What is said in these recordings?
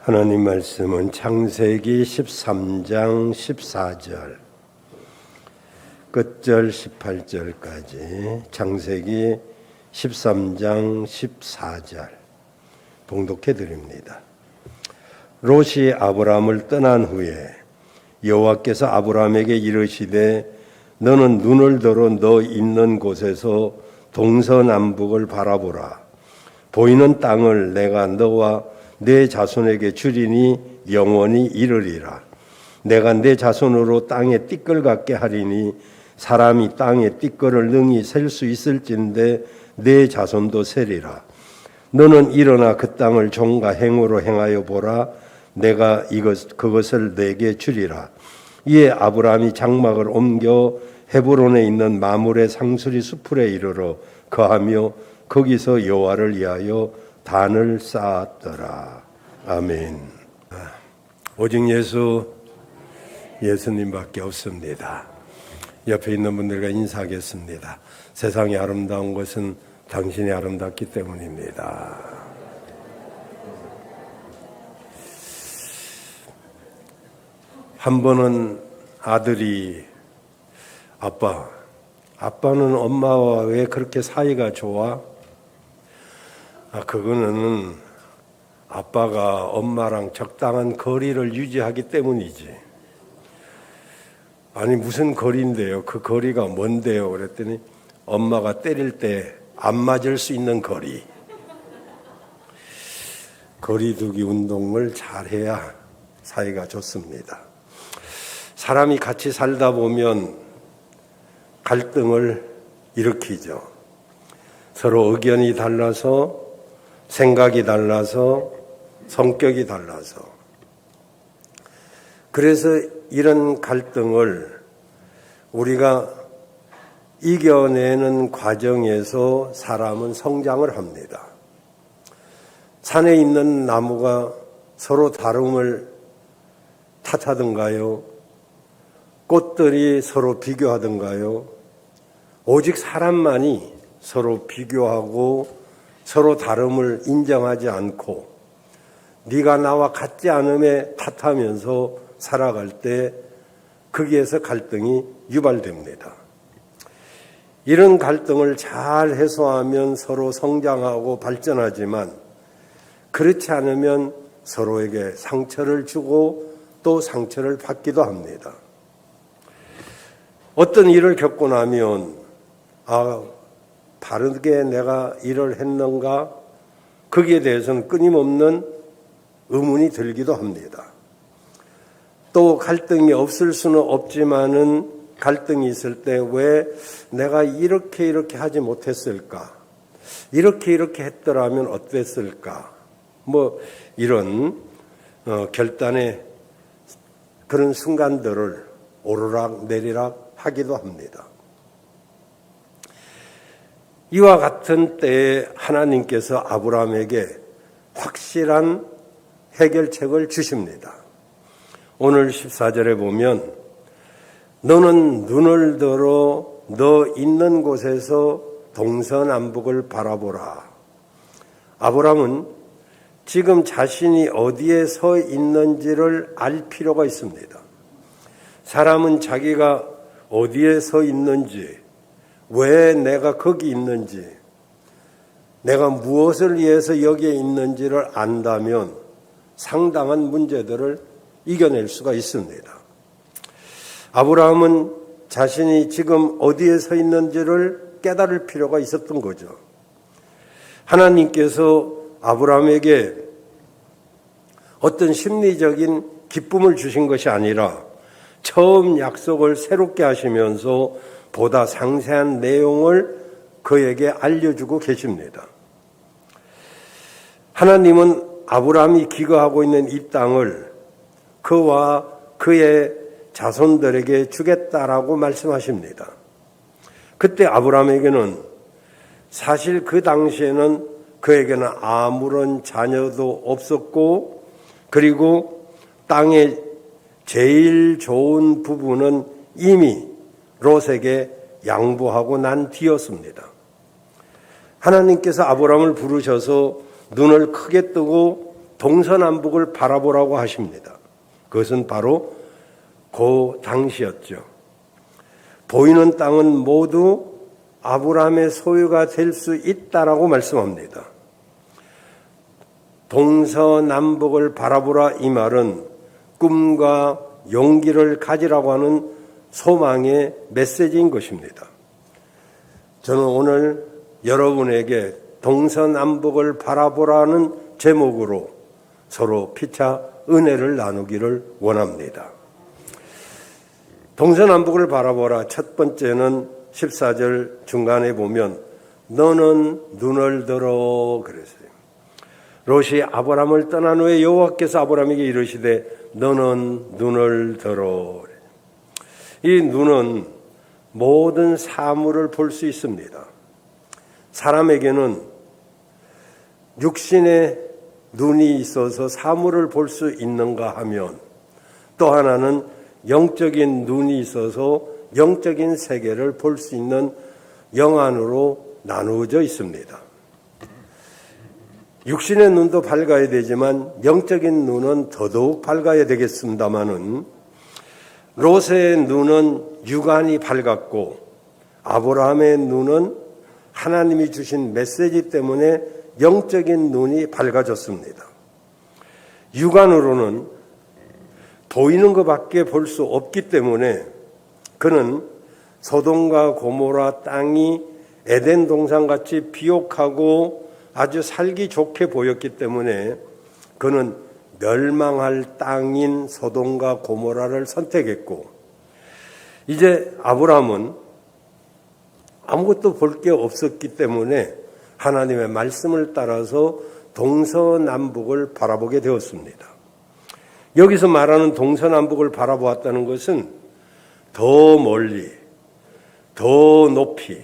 하나님 말씀은 창세기 13장 14절 끝절 18절까지 창세기 13장 14절 봉독해 드립니다. 롯이 아브람을 떠난 후에 여호와께서 아브람에게 이르시되 너는 눈을 들어 너 있는 곳에서 동서남북을 바라보라. 보이는 땅을 내가 너와 내 자손에게 주리니 영원히 이르리라. 내가 내 자손으로 땅에 띠끌 같게 하리니 사람이 땅에 띠끌을 능히 셀 수 있을진데 내 자손도 세리라. 너는 일어나 그 땅을 종과 행으로 행하여 보라. 내가 그것을 내게 주리라. 이에 아브람이 장막을 옮겨 헤브론에 있는 마므레 상수리 수풀에 이르러 거하며 거기서 여호와를 위하여 단을 쌓았더라. 아멘. 오직 예수님밖에 없습니다. 옆에 있는 분들과 인사하겠습니다. 세상이 아름다운 것은 당신이 아름답기 때문입니다. 한 번은 아들이 아빠는 엄마와 왜 그렇게 사이가 좋아? 그거는 아빠가 엄마랑 적당한 거리를 유지하기 때문이지. 아니 무슨 거리인데요? 그 거리가 뭔데요? 그랬더니 엄마가 때릴 때 안 맞을 수 있는 거리. 거리두기 운동을 잘해야 사이가 좋습니다. 사람이 같이 살다 보면 갈등을 일으키죠. 서로 의견이 달라서, 생각이 달라서, 성격이 달라서. 그래서 이런 갈등을 우리가 이겨내는 과정에서 사람은 성장을 합니다. 산에 있는 나무가 서로 다름을 탓하던가요? 꽃들이 서로 비교하던가요? 오직 사람만이 서로 비교하고 서로 다름을 인정하지 않고 네가 나와 같지 않음에 탓하면서 살아갈 때 거기에서 갈등이 유발됩니다. 이런 갈등을 잘 해소하면 서로 성장하고 발전하지만 그렇지 않으면 서로에게 상처를 주고 또 상처를 받기도 합니다. 어떤 일을 겪고 나면 바르게 내가 일을 했는가? 거기에 대해서는 끊임없는 의문이 들기도 합니다. 또 갈등이 없을 수는 없지만은 갈등이 있을 때 왜 내가 이렇게 하지 못했을까? 이렇게 했더라면 어땠을까? 이런 결단의 그런 순간들을 오르락 내리락 하기도 합니다. 이와 같은 때에 하나님께서 아브라함에게 확실한 해결책을 주십니다. 오늘 14절에 보면 너는 눈을 들어 너 있는 곳에서 동서남북을 바라보라. 아브라함은 지금 자신이 어디에 서 있는지를 알 필요가 있습니다. 사람은 자기가 어디에 서 있는지, 왜 내가 거기 있는지, 내가 무엇을 위해서 여기에 있는지를 안다면 상당한 문제들을 이겨낼 수가 있습니다. 아브라함은 자신이 지금 어디에 서 있는지를 깨달을 필요가 있었던 거죠. 하나님께서 아브라함에게 어떤 심리적인 기쁨을 주신 것이 아니라 처음 약속을 새롭게 하시면서 보다 상세한 내용을 그에게 알려주고 계십니다. 하나님은 아브라함이 기거하고 있는 이 땅을 그와 그의 자손들에게 주겠다라고 말씀하십니다. 그때 아브라함에게는 사실 그 당시에는 그에게는 아무런 자녀도 없었고 그리고 땅의 제일 좋은 부분은 이미 롯에게 양보하고 난 뒤였습니다. 하나님께서 아브라함을 부르셔서 눈을 크게 뜨고 동서남북을 바라보라고 하십니다. 그것은 바로 그 당시였죠. 보이는 땅은 모두 아브라함의 소유가 될 수 있다라고 말씀합니다. 동서남북을 바라보라 이 말은 꿈과 용기를 가지라고 하는 소망의 메시지인 것입니다. 저는 오늘 여러분에게 동서남북을 바라보라는 제목으로 서로 피차 은혜를 나누기를 원합니다. 동서남북을 바라보라. 첫 번째는 14절 중간에 보면 너는 눈을 들어 그랬어요. 롯이 아브라함을 떠난 후에 여호와께서 아브라함에게 이르시되 너는 눈을 들어. 이 눈은 모든 사물을 볼 수 있습니다. 사람에게는 육신의 눈이 있어서 사물을 볼 수 있는가 하면 또 하나는 영적인 눈이 있어서 영적인 세계를 볼 수 있는 영안으로 나누어져 있습니다. 육신의 눈도 밝아야 되지만 영적인 눈은 더더욱 밝아야 되겠습니다마는 롯의 눈은 육안이 밝았고 아브라함의 눈은 하나님이 주신 메시지 때문에 영적인 눈이 밝아졌습니다. 육안으로는 보이는 것밖에 볼 수 없기 때문에 그는 소돔과 고모라 땅이 에덴 동산같이 비옥하고 아주 살기 좋게 보였기 때문에 그는 멸망할 땅인 소돔과 고모라를 선택했고 이제 아브라함은 아무것도 볼 게 없었기 때문에 하나님의 말씀을 따라서 동서남북을 바라보게 되었습니다. 여기서 말하는 동서남북을 바라보았다는 것은 더 멀리, 더 높이,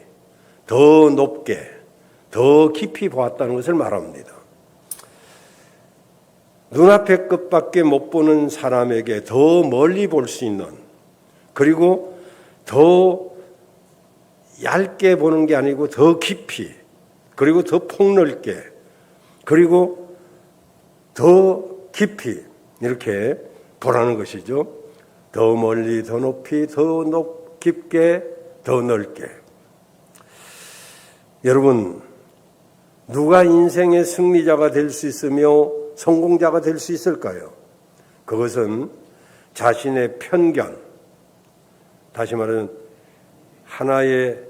더 높게, 더 깊이 보았다는 것을 말합니다. 눈앞의 것밖에 못 보는 사람에게 더 멀리 볼 수 있는, 그리고 더 얇게 보는 게 아니고 더 깊이, 그리고 더 폭넓게, 그리고 더 깊이 이렇게 보라는 것이죠. 더 멀리, 더 높이, 더 깊게, 더 넓게. 여러분, 누가 인생의 승리자가 될 수 있으며 성공자가 될 수 있을까요? 그것은 자신의 편견, 다시 말하면 하나의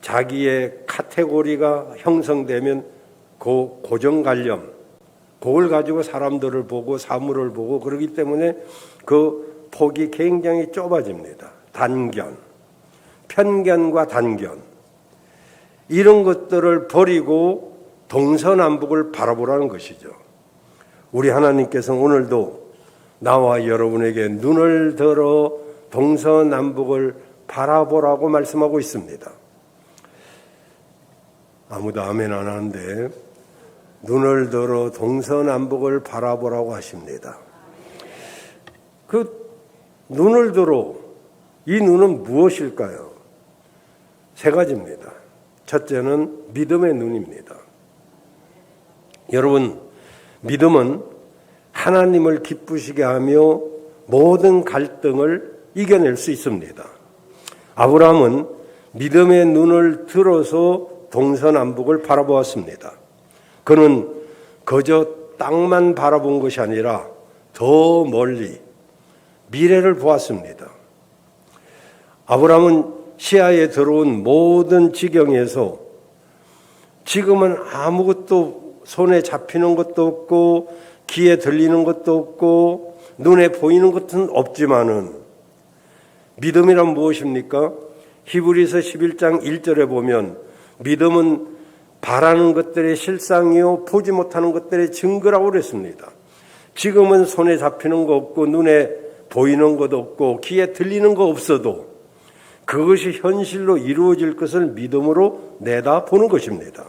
자기의 카테고리가 형성되면 그 고정관념, 그걸 가지고 사람들을 보고 사물을 보고 그러기 때문에 그 폭이 굉장히 좁아집니다. 단견, 편견과 단견, 이런 것들을 버리고 동서남북을 바라보라는 것이죠. 우리 하나님께서 오늘도 나와 여러분에게 눈을 들어 동서남북을 바라보라고 말씀하고 있습니다. 아무도 아멘 안 하는데 눈을 들어 동서남북을 바라보라고 하십니다. 그 눈을 들어, 이 눈은 무엇일까요? 세 가지입니다. 첫째는 믿음의 눈입니다. 여러분, 믿음은 하나님을 기쁘시게 하며 모든 갈등을 이겨낼 수 있습니다. 아브라함은 믿음의 눈을 들어서 동서남북을 바라보았습니다. 그는 그저 땅만 바라본 것이 아니라 더 멀리 미래를 보았습니다. 아브라함은 시야에 들어온 모든 지경에서 지금은 아무것도 손에 잡히는 것도 없고 귀에 들리는 것도 없고 눈에 보이는 것은 없지만은 믿음이란 무엇입니까? 히브리서 11장 1절에 보면 믿음은 바라는 것들의 실상이요 보지 못하는 것들의 증거라고 그랬습니다. 지금은 손에 잡히는 거 없고 눈에 보이는 것도 없고 귀에 들리는 거 없어도 그것이 현실로 이루어질 것을 믿음으로 내다보는 것입니다.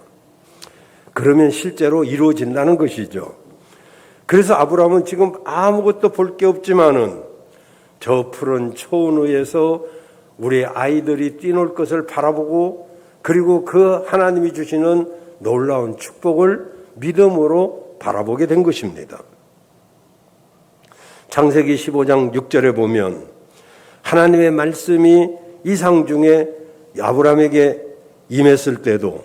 그러면 실제로 이루어진다는 것이죠. 그래서 아브라함은 지금 아무것도 볼 게 없지만은 저 푸른 초원 위에서 우리 아이들이 뛰놀 것을 바라보고 그리고 그 하나님이 주시는 놀라운 축복을 믿음으로 바라보게 된 것입니다. 창세기 15장 6절에 보면 하나님의 말씀이 이상 중에 아브라함에게 임했을 때도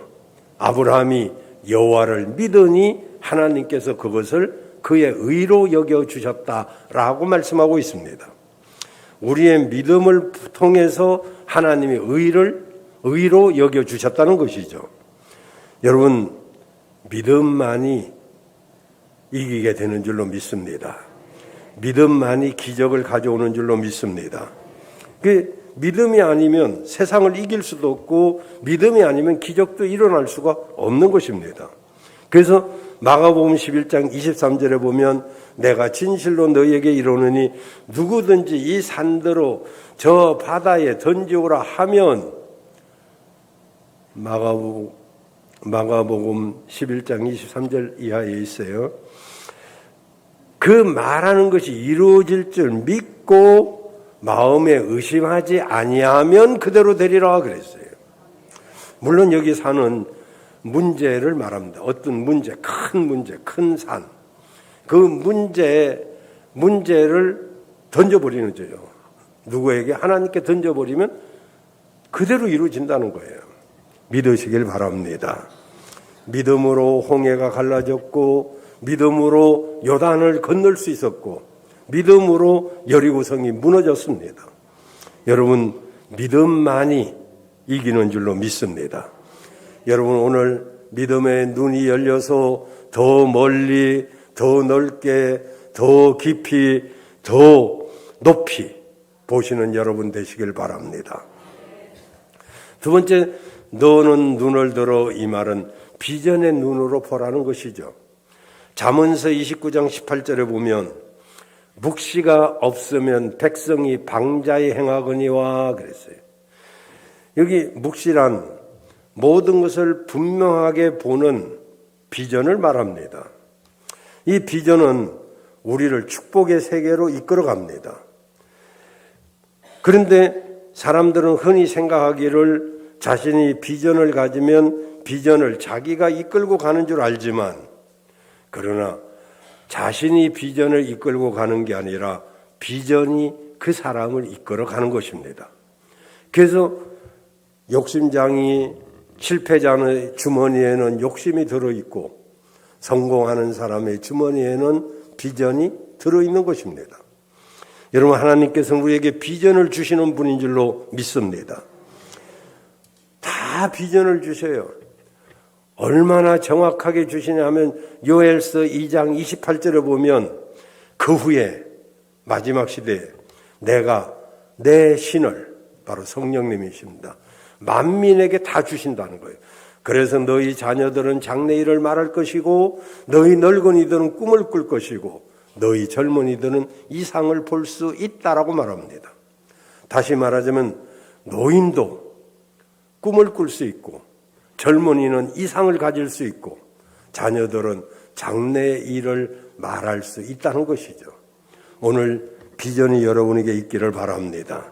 아브라함이 여호와를 믿으니 하나님께서 그것을 그의 의로 여겨주셨다라고 말씀하고 있습니다. 우리의 믿음을 통해서 하나님이 의로 여겨주셨다는 것이죠. 여러분, 믿음만이 이기게 되는 줄로 믿습니다. 믿음만이 기적을 가져오는 줄로 믿습니다. 그 믿음이 아니면 세상을 이길 수도 없고 믿음이 아니면 기적도 일어날 수가 없는 것입니다. 그래서 마가복음 11장 23절에 보면 내가 진실로 너희에게 이르노니 누구든지 이 산더러 저 바다에 던지오라 하면 마가복음 11장 23절 이하에 있어요. 그 말하는 것이 이루어질 줄 믿고 마음에 의심하지 아니하면 그대로 되리라 그랬어요. 물론 여기 사는 문제를 말합니다. 어떤 문제, 큰 산. 그 문제를 던져버리는 거죠. 누구에게? 하나님께 던져버리면 그대로 이루어진다는 거예요. 믿으시길 바랍니다. 믿음으로 홍해가 갈라졌고 믿음으로 요단을 건널 수 있었고 믿음으로 여리고성이 무너졌습니다. 여러분, 믿음만이 이기는 줄로 믿습니다. 여러분, 오늘 믿음의 눈이 열려서 더 멀리, 더 넓게, 더 깊이, 더 높이 보시는 여러분 되시길 바랍니다. 두 번째, 너는 눈을 들어, 이 말은 비전의 눈으로 보라는 것이죠. 잠언서 29장 18절에 보면 묵시가 없으면 백성이 방자에 행하거니와 그랬어요. 여기 묵시란 모든 것을 분명하게 보는 비전을 말합니다. 이 비전은 우리를 축복의 세계로 이끌어 갑니다. 그런데 사람들은 흔히 생각하기를 자신이 비전을 가지면 비전을 자기가 이끌고 가는 줄 알지만, 그러나 자신이 비전을 이끌고 가는 게 아니라 비전이 그 사람을 이끌어 가는 것입니다. 그래서 욕심장이 실패자의 주머니에는 욕심이 들어있고 성공하는 사람의 주머니에는 비전이 들어있는 것입니다. 여러분, 하나님께서는 우리에게 비전을 주시는 분인 줄로 믿습니다. 다 비전을 주셔요. 얼마나 정확하게 주시냐면 요엘서 2장 28절에 보면 그 후에 마지막 시대에 내가 내 신을, 바로 성령님이십니다, 만민에게 다 주신다는 거예요. 그래서 너희 자녀들은 장래일을 말할 것이고 너희 늙은이들은 꿈을 꿀 것이고 너희 젊은이들은 이상을 볼 수 있다라고 말합니다. 다시 말하자면 노인도 꿈을 꿀 수 있고 젊은이는 이상을 가질 수 있고 자녀들은 장래의 일을 말할 수 있다는 것이죠. 오늘 비전이 여러분에게 있기를 바랍니다.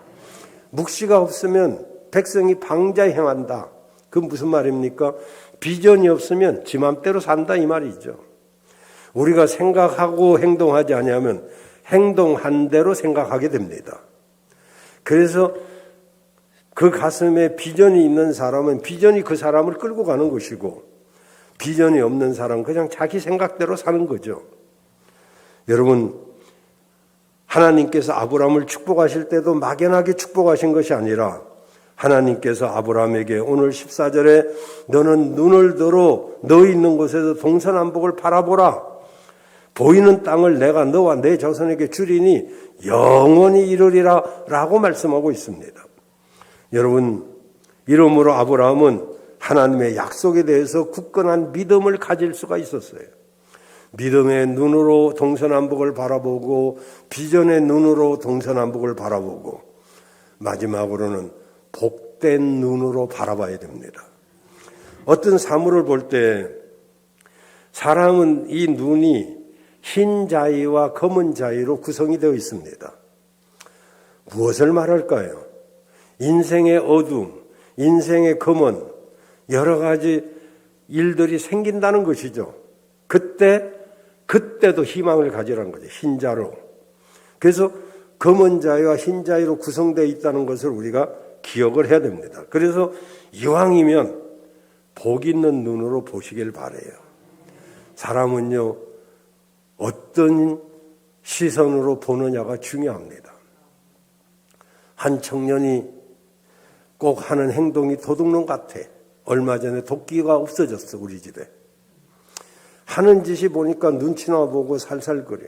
묵시가 없으면 백성이 방자에 행한다. 그건 무슨 말입니까? 비전이 없으면 지 맘대로 산다 이 말이죠. 우리가 생각하고 행동하지 아니하면 행동한 대로 생각하게 됩니다. 그래서 그 가슴에 비전이 있는 사람은 비전이 그 사람을 끌고 가는 것이고 비전이 없는 사람은 그냥 자기 생각대로 사는 거죠. 여러분, 하나님께서 아브라함을 축복하실 때도 막연하게 축복하신 것이 아니라 하나님께서 아브라함에게 오늘 14절에 너는 눈을 들어 너 있는 곳에서 동서남북을 바라보라. 보이는 땅을 내가 너와 내 자손에게 주리니 영원히 이르리라 라고 말씀하고 있습니다. 여러분, 이러므로 아브라함은 하나님의 약속에 대해서 굳건한 믿음을 가질 수가 있었어요. 믿음의 눈으로 동서남북을 바라보고 비전의 눈으로 동서남북을 바라보고 마지막으로는 복된 눈으로 바라봐야 됩니다. 어떤 사물을 볼 때 사람은 이 눈이 흰 자위와 검은 자위로 구성이 되어 있습니다. 무엇을 말할까요? 인생의 어둠, 인생의 검은 여러 가지 일들이 생긴다는 것이죠. 그때 그때도 희망을 가지라는 거죠. 흰자로. 그래서 검은 자와 흰 자로 구성되어 있다는 것을 우리가 기억을 해야 됩니다. 그래서 이왕이면 복 있는 눈으로 보시길 바라요. 사람은요, 어떤 시선으로 보느냐가 중요합니다. 한 청년이 꼭 하는 행동이 도둑놈 같아. 얼마 전에 도끼가 없어졌어, 우리 집에. 하는 짓이 보니까 눈치나 보고 살살거려.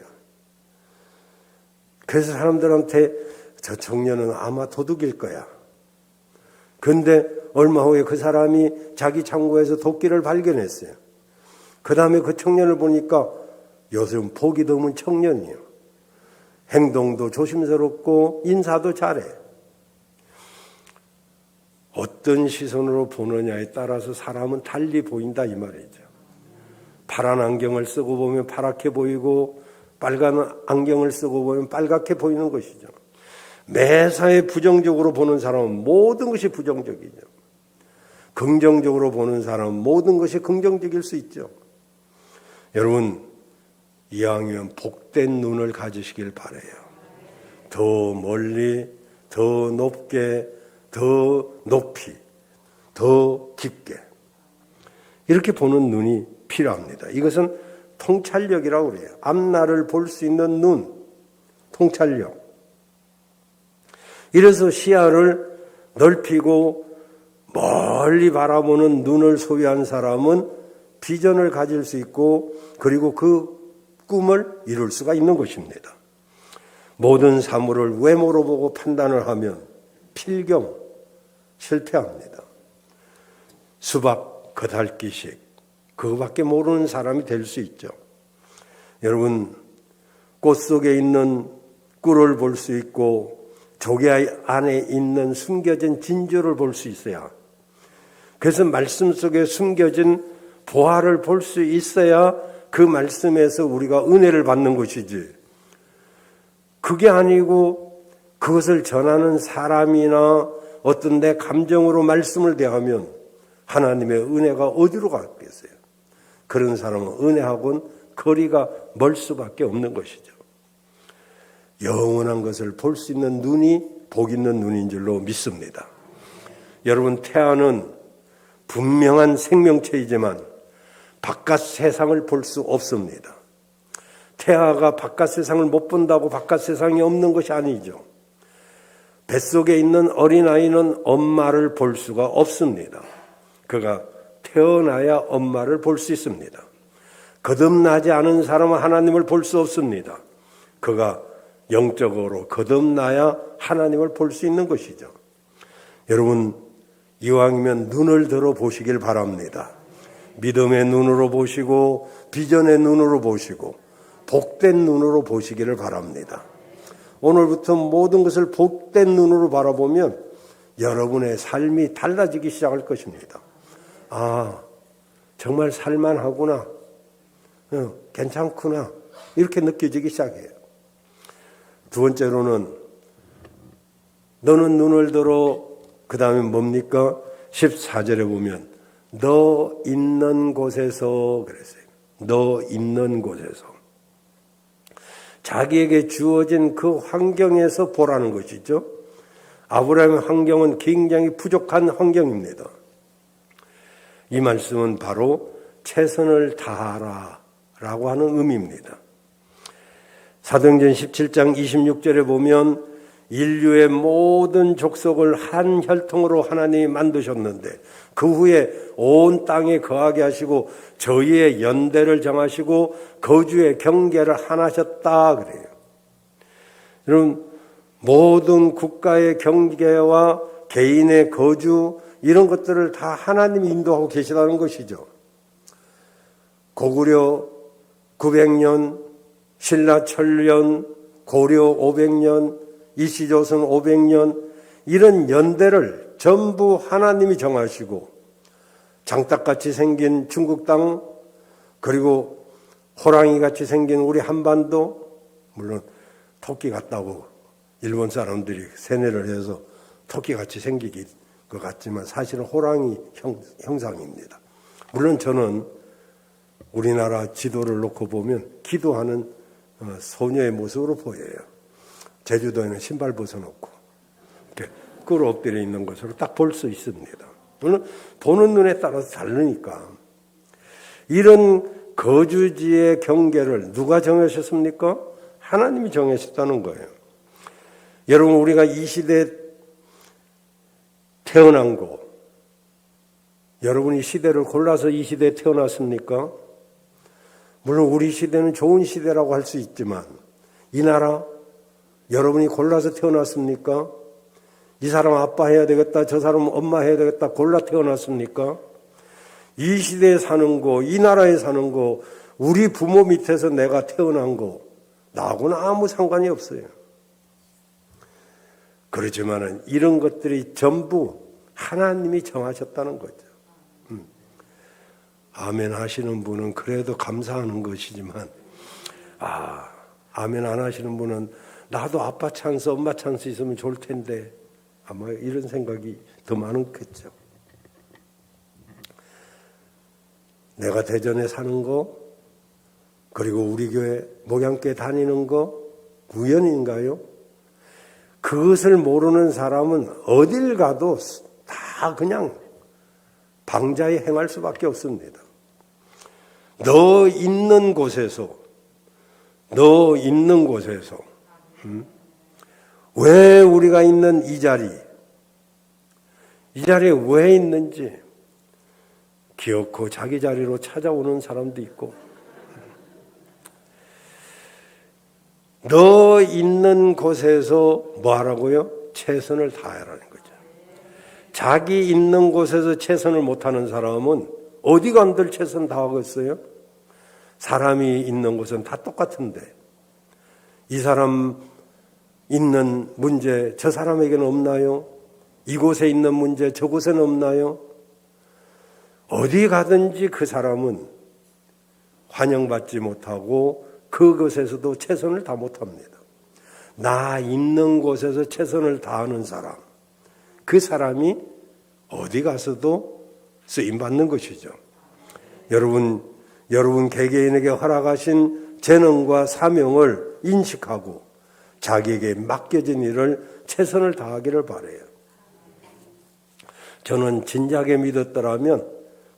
그래서 사람들한테 저 청년은 아마 도둑일 거야. 근데 얼마 후에 그 사람이 자기 창고에서 도끼를 발견했어요. 그 다음에 그 청년을 보니까 요즘 복이 드문 청년이에요. 행동도 조심스럽고 인사도 잘해. 어떤 시선으로 보느냐에 따라서 사람은 달리 보인다 이 말이죠. 파란 안경을 쓰고 보면 파랗게 보이고 빨간 안경을 쓰고 보면 빨갛게 보이는 것이죠. 매사에 부정적으로 보는 사람은 모든 것이 부정적이죠. 긍정적으로 보는 사람은 모든 것이 긍정적일 수 있죠. 여러분, 이왕이면 복된 눈을 가지시길 바라요. 더 멀리, 더 높게, 더 높이, 더 깊게 이렇게 보는 눈이 필요합니다. 이것은 통찰력이라고 그래요. 앞날을 볼 수 있는 눈, 통찰력. 이래서 시야를 넓히고 멀리 바라보는 눈을 소유한 사람은 비전을 가질 수 있고 그리고 그 꿈을 이룰 수가 있는 것입니다. 모든 사물을 외모로 보고 판단을 하면 필경, 실패합니다. 수박, 겉핥기식, 그거밖에 모르는 사람이 될 수 있죠. 여러분, 꽃 속에 있는 꿀을 볼 수 있고 조개 안에 있는 숨겨진 진주를 볼 수 있어야, 그래서 말씀 속에 숨겨진 보화를 볼 수 있어야 그 말씀에서 우리가 은혜를 받는 것이지, 그게 아니고 그것을 전하는 사람이나 어떤 내 감정으로 말씀을 대하면 하나님의 은혜가 어디로 갔겠어요? 그런 사람은 은혜하고는 거리가 멀 수밖에 없는 것이죠. 영원한 것을 볼 수 있는 눈이 복 있는 눈인 줄로 믿습니다. 여러분, 태아는 분명한 생명체이지만 바깥 세상을 볼 수 없습니다. 태아가 바깥 세상을 못 본다고 바깥 세상이 없는 것이 아니죠. 뱃속에 있는 어린아이는 엄마를 볼 수가 없습니다. 그가 태어나야 엄마를 볼 수 있습니다. 거듭나지 않은 사람은 하나님을 볼 수 없습니다. 그가 영적으로 거듭나야 하나님을 볼 수 있는 것이죠. 여러분, 이왕이면 눈을 들어 보시길 바랍니다. 믿음의 눈으로 보시고 비전의 눈으로 보시고 복된 눈으로 보시기를 바랍니다. 오늘부터 모든 것을 복된 눈으로 바라보면 여러분의 삶이 달라지기 시작할 것입니다. 아, 정말 살만하구나, 괜찮구나, 이렇게 느껴지기 시작해요. 두 번째로는 너는 눈을 들어, 그 다음에 뭡니까? 14절에 보면 너 있는 곳에서 그랬어요. 너 있는 곳에서. 자기에게 주어진 그 환경에서 보라는 것이죠. 아브라함의 환경은 굉장히 부족한 환경입니다. 이 말씀은 바로 최선을 다하라 라고 하는 의미입니다. 사도행전 17장 26절에 보면 인류의 모든 족속을 한 혈통으로 하나님이 만드셨는데 그 후에 온 땅에 거하게 하시고 저희의 연대를 정하시고 거주의 경계를 하나셨다 그래요. 여러분, 모든 국가의 경계와 개인의 거주 이런 것들을 다 하나님이 인도하고 계시다는 것이죠. 고구려 900년, 신라 천년, 고려 500년, 이시조선 500년 이런 연대를 전부 하나님이 정하시고 장딱같이 생긴 중국 땅, 그리고 호랑이같이 생긴 우리 한반도, 물론 토끼 같다고 일본 사람들이 세뇌를 해서 토끼같이 생기기 것 같지만 사실은 호랑이 형상입니다. 물론 저는 우리나라 지도를 놓고 보면 기도하는 소녀의 모습으로 보여요. 제주도에는 신발 벗어놓고 이렇게 꿇어 엎드려 있는 것으로 딱 볼 수 있습니다. 물론 보는 눈에 따라서 다르니까. 이런 거주지의 경계를 누가 정하셨습니까? 하나님이 정하셨다는 거예요. 여러분, 우리가 이 시대에 태어난 거, 여러분이 시대를 골라서 이 시대에 태어났습니까? 물론 우리 시대는 좋은 시대라고 할 수 있지만 이 나라 여러분이 골라서 태어났습니까? 이 사람 아빠 해야 되겠다, 저 사람 엄마 해야 되겠다 골라 태어났습니까? 이 시대에 사는 거, 이 나라에 사는 거, 우리 부모 밑에서 내가 태어난 거 나하고는 아무 상관이 없어요. 그렇지만은 이런 것들이 전부 하나님이 정하셨다는 거죠. 아멘 하시는 분은 그래도 감사하는 것이지만, 아멘 안 하시는 분은 나도 아빠 찬스, 엄마 찬스 있으면 좋을 텐데, 아마 이런 생각이 더 많겠죠. 내가 대전에 사는 거, 그리고 우리 교회 목양교회 다니는 거 우연인가요? 그것을 모르는 사람은 어딜 가도 다 그냥 방자에 행할 수밖에 없습니다. 너 있는 곳에서 왜 우리가 있는 이 자리에 왜 있는지 기어코 자기 자리로 찾아오는 사람도 있고, 너 있는 곳에서 뭐 하라고요? 최선을 다하라는 거죠. 자기 있는 곳에서 최선을 못하는 사람은 어디 간들 최선 다하겠어요? 사람이 있는 곳은 다 똑같은데 이 사람 있는 문제 저 사람에게는 없나요? 이곳에 있는 문제 저곳에는 없나요? 어디 가든지 그 사람은 환영받지 못하고 그것에서도 최선을 다 못합니다. 나 있는 곳에서 최선을 다하는 사람, 그 사람이 어디 가서도 쓰임받는 것이죠. 여러분 개개인에게 허락하신 재능과 사명을 인식하고 자기에게 맡겨진 일을 최선을 다하기를 바라요. 저는 진작에 믿었더라면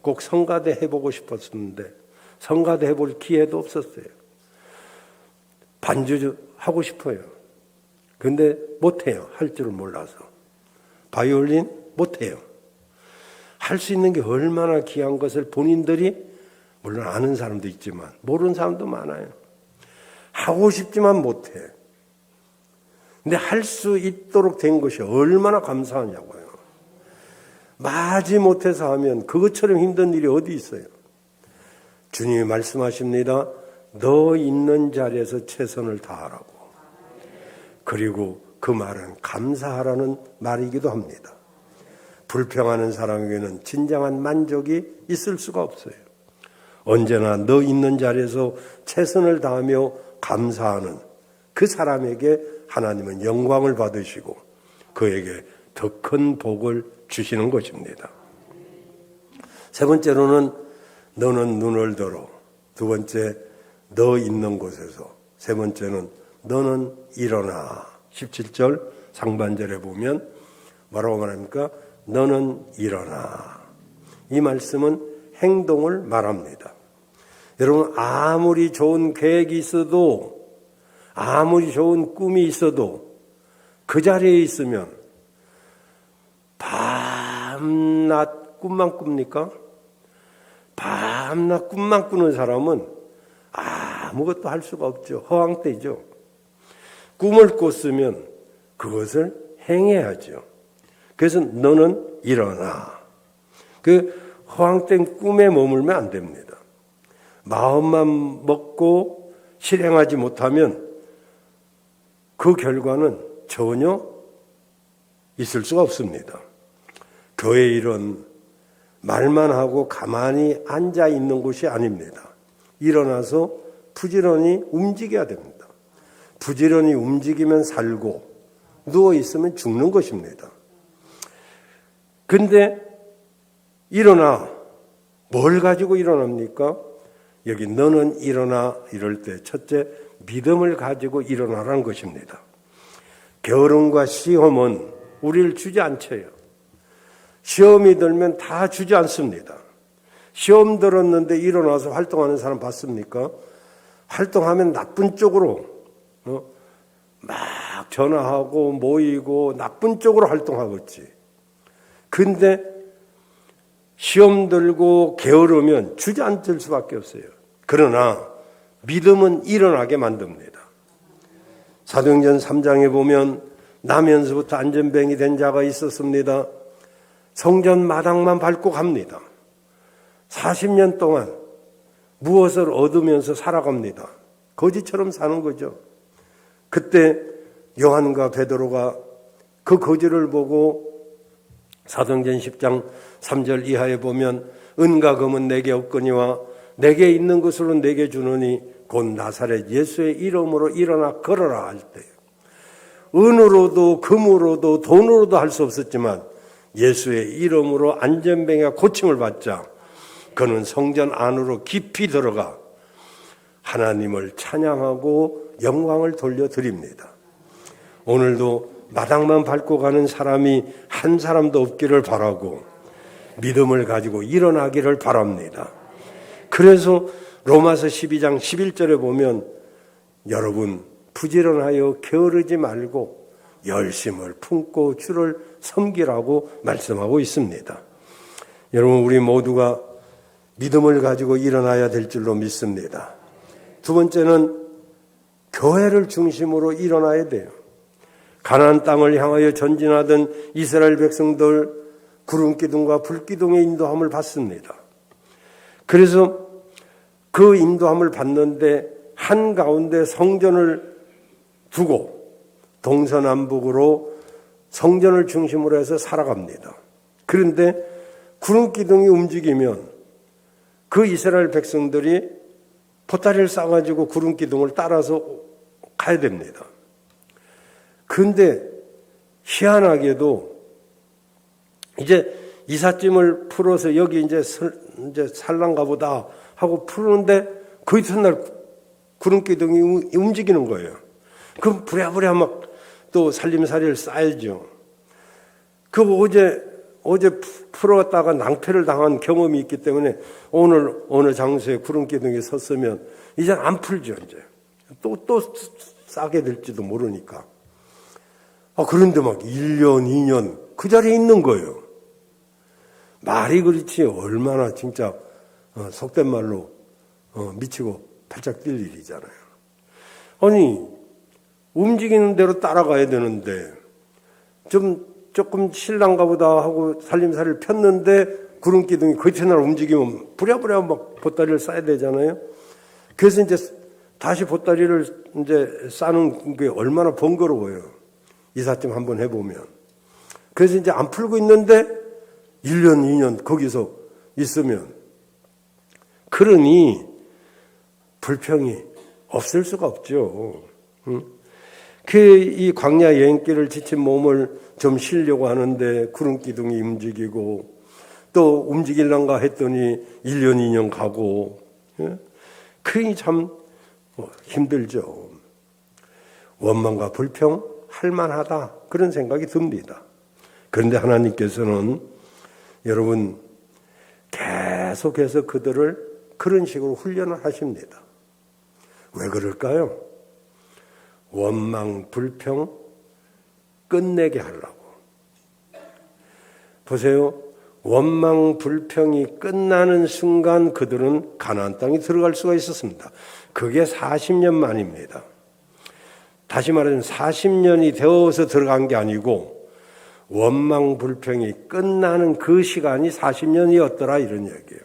꼭 성가대 해보고 싶었는데 성가대 해볼 기회도 없었어요. 반주 하고 싶어요. 근데 못해요. 할 줄을 몰라서. 바이올린 못해요. 할 수 있는 게 얼마나 귀한 것을 본인들이 물론 아는 사람도 있지만 모르는 사람도 많아요. 하고 싶지만 못해. 근데 할 수 있도록 된 것이 얼마나 감사하냐고요. 마지 못해서 하면 그것처럼 힘든 일이 어디 있어요. 주님이 말씀하십니다. 너 있는 자리에서 최선을 다하라고. 그리고 그 말은 감사하라는 말이기도 합니다. 불평하는 사람에게는 진정한 만족이 있을 수가 없어요. 언제나 너 있는 자리에서 최선을 다하며 감사하는 그 사람에게 하나님은 영광을 받으시고 그에게 더 큰 복을 주시는 것입니다. 세 번째로는 너는 눈을 들어. 두 번째 너 있는 곳에서. 세 번째는 너는 일어나. 17절 상반절에 보면 뭐라고 말합니까? 너는 일어나. 이 말씀은 행동을 말합니다. 여러분 아무리 좋은 계획이 있어도 아무리 좋은 꿈이 있어도 그 자리에 있으면 밤낮 꿈만 꿉니까? 밤낮 꿈만 꾸는 사람은 아무것도 할 수가 없죠. 허황되죠. 꿈을 꿨으면 그것을 행해야죠. 그래서 너는 일어나. 그 허황된 꿈에 머물면 안 됩니다. 마음만 먹고 실행하지 못하면 그 결과는 전혀 있을 수가 없습니다. 교회 일은 말만 하고 가만히 앉아 있는 곳이 아닙니다. 일어나서 부지런히 움직여야 됩니다. 부지런히 움직이면 살고 누워 있으면 죽는 것입니다. 근데 일어나. 뭘 가지고 일어납니까? 여기 너는 일어나 이럴 때 첫째 믿음을 가지고 일어나라는 것입니다. 게으름과 시험은 우리를 주저앉혀요. 시험이 들면 다 주저앉습니다. 시험 들었는데 일어나서 활동하는 사람 봤습니까? 활동하면 나쁜 쪽으로 막 전화하고 모이고 나쁜 쪽으로 활동하겠지. 근데 시험 들고 게으르면 주저앉을 수밖에 없어요. 그러나 믿음은 일어나게 만듭니다. 사도행전 3장에 보면 나면서부터 안전뱅이 된 자가 있었습니다. 성전 마당만 밟고 갑니다. 40년 동안 무엇을 얻으면서 살아갑니다. 거지처럼 사는 거죠. 그때 요한과 베드로가 그 거지를 보고 사도행전 10장 3절 이하에 보면 은과 금은 내게 없거니와 내게 있는 것으로 내게 주노니 곧 나사렛 예수의 이름으로 일어나 걸어라 할 때 은으로도 금으로도 돈으로도 할 수 없었지만 예수의 이름으로 안전병에 고침을 받자 그는 성전 안으로 깊이 들어가 하나님을 찬양하고 영광을 돌려드립니다. 오늘도 마당만 밟고 가는 사람이 한 사람도 없기를 바라고 믿음을 가지고 일어나기를 바랍니다. 그래서 로마서 12장 11절에 보면 여러분 부지런하여 게으르지 말고 열심을 품고 주를 섬기라고 말씀하고 있습니다. 여러분 우리 모두가 믿음을 가지고 일어나야 될 줄로 믿습니다. 두 번째는 교회를 중심으로 일어나야 돼요. 가나안 땅을 향하여 전진하던 이스라엘 백성들 구름기둥과 불기둥의 인도함을 받습니다. 그래서 그 인도함을 받는데 한가운데 성전을 두고 동서남북으로 성전을 중심으로 해서 살아갑니다. 그런데 구름기둥이 움직이면 그 이스라엘 백성들이 보따리를 싸가지고 구름기둥을 따라서 가야 됩니다. 그런데 희한하게도 이제 이삿짐을 풀어서 여기 이제 살란가 보다 하고 푸는데 그 이튿날 구름기둥이 움직이는 거예요. 그럼 부랴부랴 막 또 살림살이를 쌓야죠. 그 어제 풀어갔다가 낭패를 당한 경험이 있기 때문에 오늘 어느 장소에 구름기둥이 섰으면 이제 안 풀죠. 이제 또 싸게 될지도 모르니까. 그런데 막 1년, 2년 그 자리에 있는 거예요. 말이 그렇지 얼마나 진짜 속된 말로 미치고 팔짝 뛸 일이잖아요. 아니 움직이는 대로 따라가야 되는데 조금 실랑가 보다 하고 살림살이를 폈는데 구름기둥이 그 이튿날 움직이면 부랴부랴 막 보따리를 싸야 되잖아요. 그래서 이제 다시 보따리를 이제 싸는 게 얼마나 번거로워요. 이삿짐 한번 해보면. 그래서 이제 안 풀고 있는데 1년, 2년 거기서 있으면 그러니 불평이 없을 수가 없죠. 이 광야 여행길을 지친 몸을 좀 쉬려고 하는데 구름기둥이 움직이고 또 움직일란가 했더니 1년, 2년 가고 그러니 참 힘들죠. 원망과 불평 할만하다 그런 생각이 듭니다. 그런데 하나님께서는 여러분 계속해서 그들을 그런 식으로 훈련을 하십니다. 왜 그럴까요? 원망, 불평 끝내게 하려고. 보세요. 원망, 불평이 끝나는 순간 그들은 가나안 땅에 들어갈 수가 있었습니다. 그게 40년 만입니다. 다시 말하면 40년이 되어서 들어간 게 아니고 원망, 불평이 끝나는 그 시간이 40년이었더라 이런 얘기예요.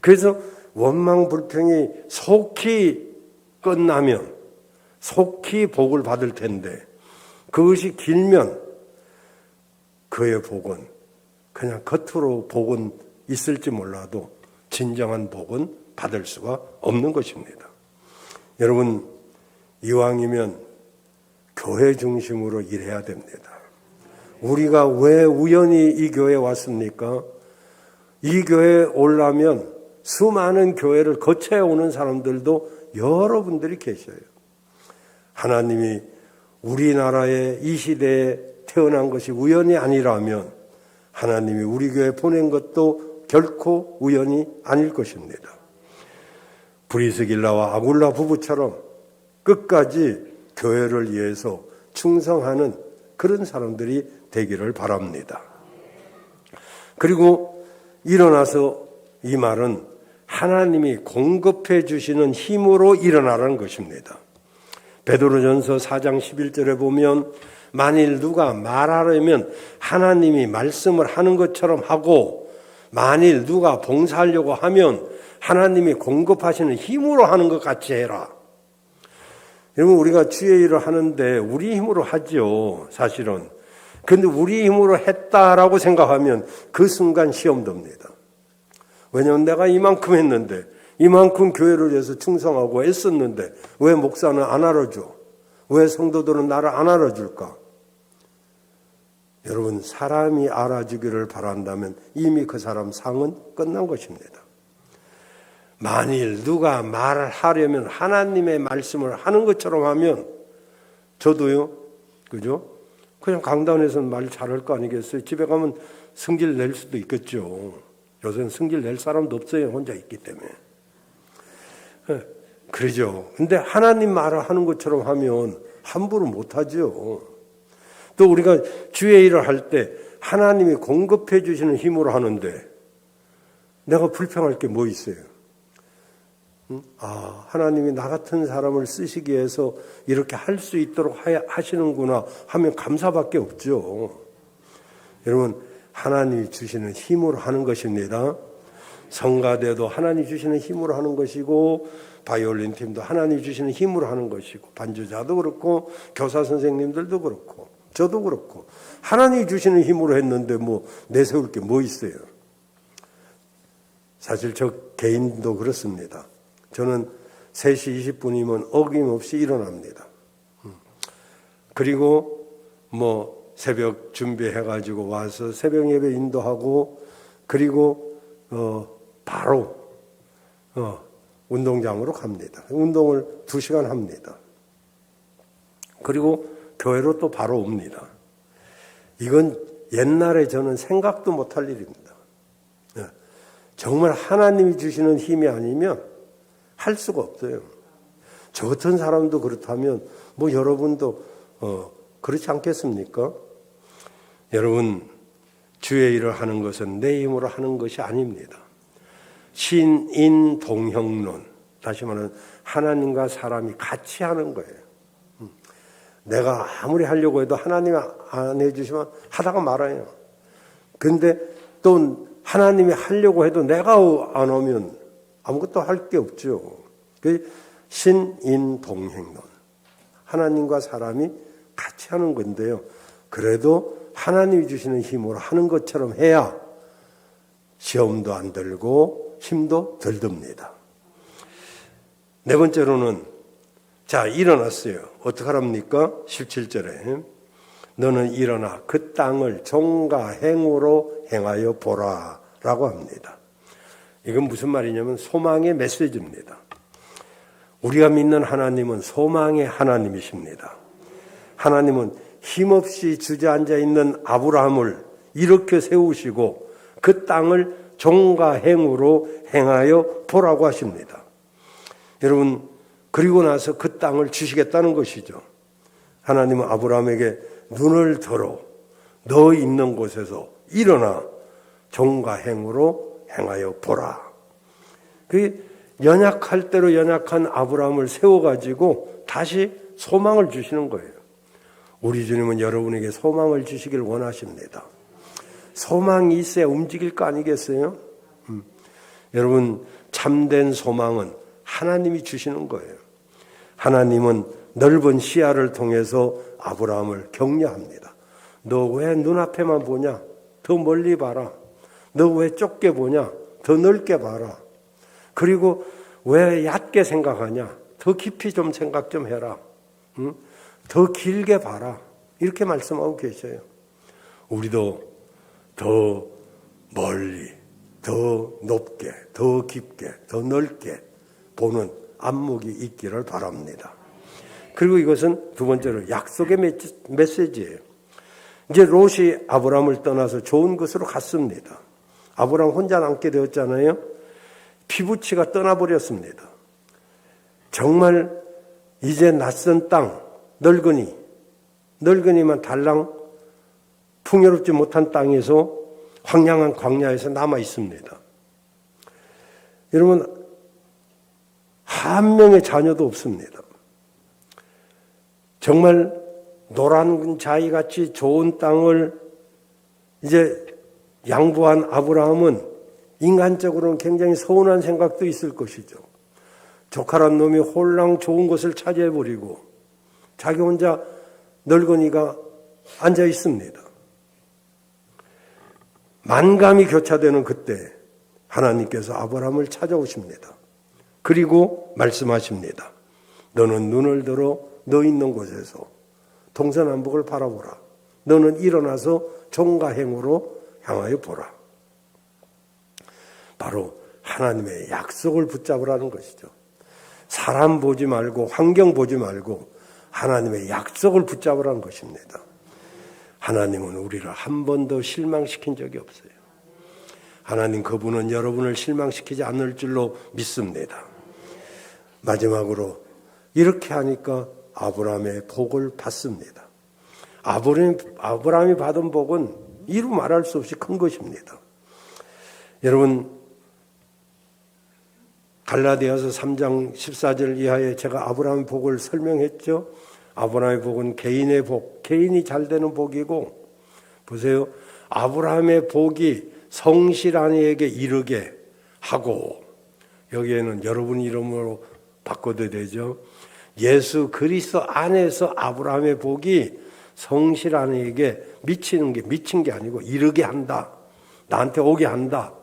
그래서 원망, 불평이 속히 끝나면 속히 복을 받을 텐데 그것이 길면 그의 복은 그냥 겉으로 복은 있을지 몰라도 진정한 복은 받을 수가 없는 것입니다. 여러분 이왕이면 교회 중심으로 일해야 됩니다. 우리가 왜 우연히 이 교회에 왔습니까? 이 교회에 오려면 수많은 교회를 거쳐야 오는 사람들도 여러분들이 계셔요. 하나님이 우리나라에 이 시대에 태어난 것이 우연이 아니라면 하나님이 우리 교회에 보낸 것도 결코 우연이 아닐 것입니다. 브리스길라와 아굴라 부부처럼 끝까지 교회를 위해서 충성하는 그런 사람들이 되기를 바랍니다. 그리고 일어나서 이 말은 하나님이 공급해 주시는 힘으로 일어나라는 것입니다. 베드로전서 4장 11절에 보면 만일 누가 말하려면 하나님이 말씀을 하는 것처럼 하고 만일 누가 봉사하려고 하면 하나님이 공급하시는 힘으로 하는 것 같이 해라. 여러분 우리가 주의 일을 하는데 우리 힘으로 하죠. 사실은. 그런데 우리 힘으로 했다라고 생각하면 그 순간 시험 듭니다. 왜냐하면 내가 이만큼 했는데 이만큼 교회를 위해서 충성하고 애썼는데 왜 목사는 안 알아줘? 왜 성도들은 나를 안 알아줄까? 여러분 사람이 알아주기를 바란다면 이미 그 사람 상은 끝난 것입니다. 만일 누가 말을 하려면 하나님의 말씀을 하는 것처럼 하면 저도요. 그죠? 그냥 강단에서는 말 잘할 거 아니겠어요? 집에 가면 승질 낼 수도 있겠죠. 요새는 승질 낼 사람도 없어요. 혼자 있기 때문에. 그러죠. 근데 하나님 말을 하는 것처럼 하면 함부로 못하죠. 또 우리가 주의 일을 할 때 하나님이 공급해 주시는 힘으로 하는데 내가 불평할 게 뭐 있어요? 하나님이 나 같은 사람을 쓰시기 위해서 이렇게 할 수 있도록 하시는구나 하면 감사밖에 없죠. 여러분 하나님이 주시는 힘으로 하는 것입니다. 성가대도 하나님이 주시는 힘으로 하는 것이고 바이올린 팀도 하나님이 주시는 힘으로 하는 것이고 반주자도 그렇고 교사 선생님들도 그렇고 저도 그렇고 하나님이 주시는 힘으로 했는데 뭐 내세울 게 뭐 있어요. 사실 저 개인도 그렇습니다. 저는 3시 20분이면 어김없이 일어납니다. 그리고 뭐 새벽 준비해가지고 와서 새벽 예배 인도하고 그리고 바로 운동장으로 갑니다. 운동을 2시간 합니다. 그리고 교회로 또 바로 옵니다. 이건 옛날에 저는 생각도 못할 일입니다. 정말 하나님이 주시는 힘이 아니면 할 수가 없어요. 저 같은 사람도 그렇다면 뭐 여러분도 그렇지 않겠습니까? 여러분 주의 일을 하는 것은 내 힘으로 하는 것이 아닙니다. 신인동형론, 다시 말하면 하나님과 사람이 같이 하는 거예요. 내가 아무리 하려고 해도 하나님이 안 해주시면 하다가 말아요. 그런데 또 하나님이 하려고 해도 내가 안 오면 아무것도 할 게 없죠. 그 신인동행론, 하나님과 사람이 같이 하는 건데요. 그래도 하나님이 주시는 힘으로 하는 것처럼 해야 시험도 안 들고 힘도 덜 듭니다. 네 번째로는 자 일어났어요. 어떡하랍니까? 17절에 너는 일어나 그 땅을 종과 행으로 행하여 보라 라고 합니다. 이건 무슨 말이냐면 소망의 메시지입니다. 우리가 믿는 하나님은 소망의 하나님이십니다. 하나님은 힘없이 주저앉아 있는 아브라함을 일으켜 세우시고 그 땅을 종과 행으로 행하여 보라고 하십니다. 여러분 그리고 나서 그 땅을 주시겠다는 것이죠. 하나님은 아브라함에게 눈을 들어 너 있는 곳에서 일어나 종과 행으로 행하여 보라. 그 연약할 대로 연약한 아브라함을 세워가지고 다시 소망을 주시는 거예요. 우리 주님은 여러분에게 소망을 주시길 원하십니다. 소망이 있어야 움직일 거 아니겠어요? 여러분 참된 소망은 하나님이 주시는 거예요. 하나님은 넓은 시야를 통해서 아브라함을 격려합니다. 너 왜 눈앞에만 보냐? 더 멀리 봐라. 너 왜 좁게 보냐? 더 넓게 봐라. 그리고 왜 얕게 생각하냐? 더 깊이 좀 생각 좀 해라. 더 길게 봐라. 이렇게 말씀하고 계셔요. 우리도 더 멀리, 더 높게, 더 깊게, 더 넓게 보는 안목이 있기를 바랍니다. 그리고 이것은 두 번째로 약속의 메시지예요. 이제 롯이 아브라함을 떠나서 좋은 곳으로 갔습니다. 아브라함 혼자 남게 되었잖아요. 피부치가 떠나버렸습니다. 정말 이제 낯선 땅, 늙은이만 달랑 풍요롭지 못한 땅에서 황량한 광야에서 남아 있습니다. 여러분, 한 명의 자녀도 없습니다. 정말 노란 자이같이 좋은 땅을 이제 양보한 아브라함은 인간적으로는 굉장히 서운한 생각도 있을 것이죠. 조카란 놈이 홀랑 좋은 곳을 차지해버리고 자기 혼자 늙은이가 앉아 있습니다. 만감이 교차되는 그때 하나님께서 아브라함을 찾아오십니다. 그리고 말씀하십니다. 너는 눈을 들어 너 있는 곳에서 동서남북을 바라보라. 너는 일어나서 종과 행으로 향하여 보라. 바로 하나님의 약속을 붙잡으라는 것이죠. 사람 보지 말고 환경 보지 말고 하나님의 약속을 붙잡으라는 것입니다. 하나님은 우리를 한 번도 실망시킨 적이 없어요. 하나님 그분은 여러분을 실망시키지 않을 줄로 믿습니다. 마지막으로 이렇게 하니까 아브라함의 복을 받습니다. 아브라함이 받은 복은 이루 말할 수 없이 큰 것입니다. 여러분, 갈라디아서 3장 14절 이하에 제가 아브라함의 복을 설명했죠. 아브라함의 복은 개인의 복, 개인이 잘 되는 복이고, 보세요. 아브라함의 복이 성실한 이에게 이르게 하고, 여기에는 여러분 이름으로 바꿔도 되죠. 예수 그리스도 안에서 아브라함의 복이 성실한 이에게 미친 게 아니고 이르게 한다. 나한테 오게 한다.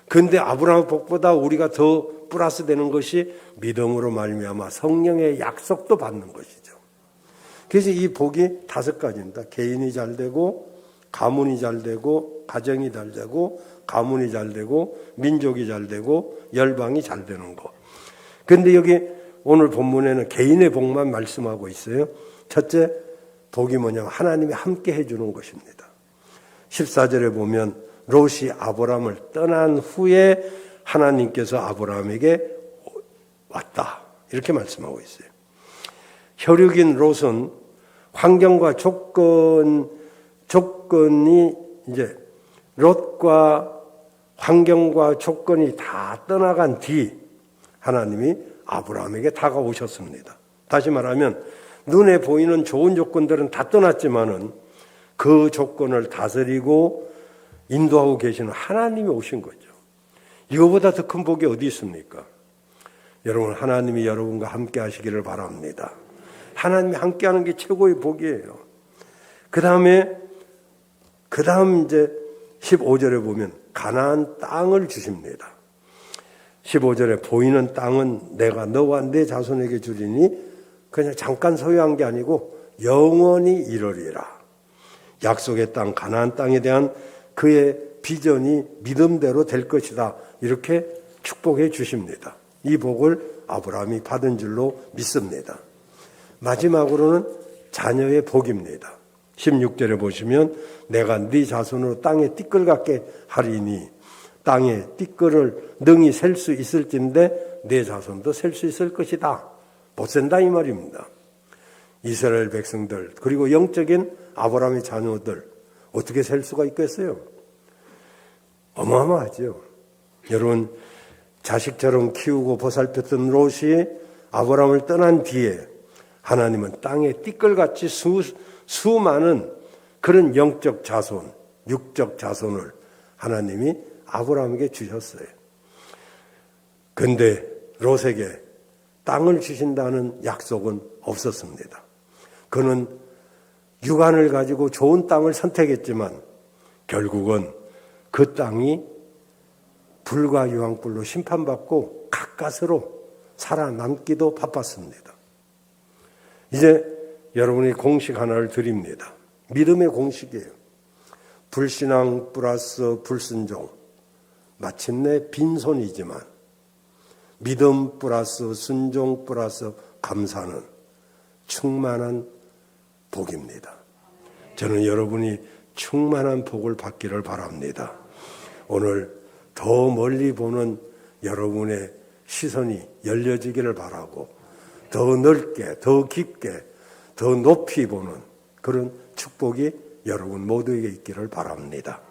그런데 아브라함의 복보다 우리가 더 플러스 되는 것이 믿음으로 말미암아 성령의 약속도 받는 것이죠. 그래서 이 복이 5가지입니다. 개인이 잘 되고, 가문이 잘 되고, 가정이 잘 되고, 가문이 잘 되고, 민족이 잘 되고, 열방이 잘 되는 것. 그런데 여기 오늘 본문에는 개인의 복만 말씀하고 있어요. 첫째, 복이 뭐냐면 하나님이 함께 해주는 것입니다. 14절에 보면 롯이 아브라함을 떠난 후에 하나님께서 아브라함에게 왔다. 이렇게 말씀하고 있어요. 혈육인 롯은 환경과 조건이 이제 롯과 환경과 조건이 다 떠나간 뒤 하나님이 아브라함에게 다가오셨습니다. 다시 말하면 눈에 보이는 좋은 조건들은 다 떠났지만은 그 조건을 다스리고 인도하고 계시는 하나님이 오신 거죠. 이거보다 더 큰 복이 어디 있습니까? 여러분, 하나님이 여러분과 함께 하시기를 바랍니다. 하나님이 함께 하는 게 최고의 복이에요. 그 다음 이제 15절에 보면 가나안 땅을 주십니다. 15절에 보이는 땅은 내가 너와 내 자손에게 주리니 그냥 잠깐 소유한 게 아니고 영원히 이르리라. 약속의 땅 가나안 땅에 대한 그의 비전이 믿음대로 될 것이다. 이렇게 축복해 주십니다. 이 복을 아브라함이 받은 줄로 믿습니다. 마지막으로는 자녀의 복입니다. 16절에 보시면 내가 네 자손으로 땅에 띠끌 같게 하리니 땅에 띠끌을 능히 셀 수 있을진데 네 자손도 셀 수 있을 것이다. 못 센다 이 말입니다. 이스라엘 백성들 그리고 영적인 아브라함의 자녀들 어떻게 셀 수가 있겠어요? 어마어마하죠. 여러분, 자식처럼 키우고 보살폈던 롯이 아브라함을 떠난 뒤에 하나님은 땅에 띠끌같이 수많은 그런 영적 자손, 육적 자손을 하나님이 아브라함에게 주셨어요. 그런데 롯에게 땅을 주신다는 약속은 없었습니다. 그는 유관을 가지고 좋은 땅을 선택했지만 결국은 그 땅이 불과 유황불로 심판받고 가까스로 살아남기도 바빴습니다. 이제 여러분이 공식 하나를 드립니다. 믿음의 공식이에요. 불신앙 플러스 불순종. 마침내 빈손이지만 믿음 플러스 순종 플러스 감사는 충만한 복입니다. 저는 여러분이 충만한 복을 받기를 바랍니다. 오늘 더 멀리 보는 여러분의 시선이 열려지기를 바라고 더 넓게, 더 깊게, 더 높이 보는 그런 축복이 여러분 모두에게 있기를 바랍니다.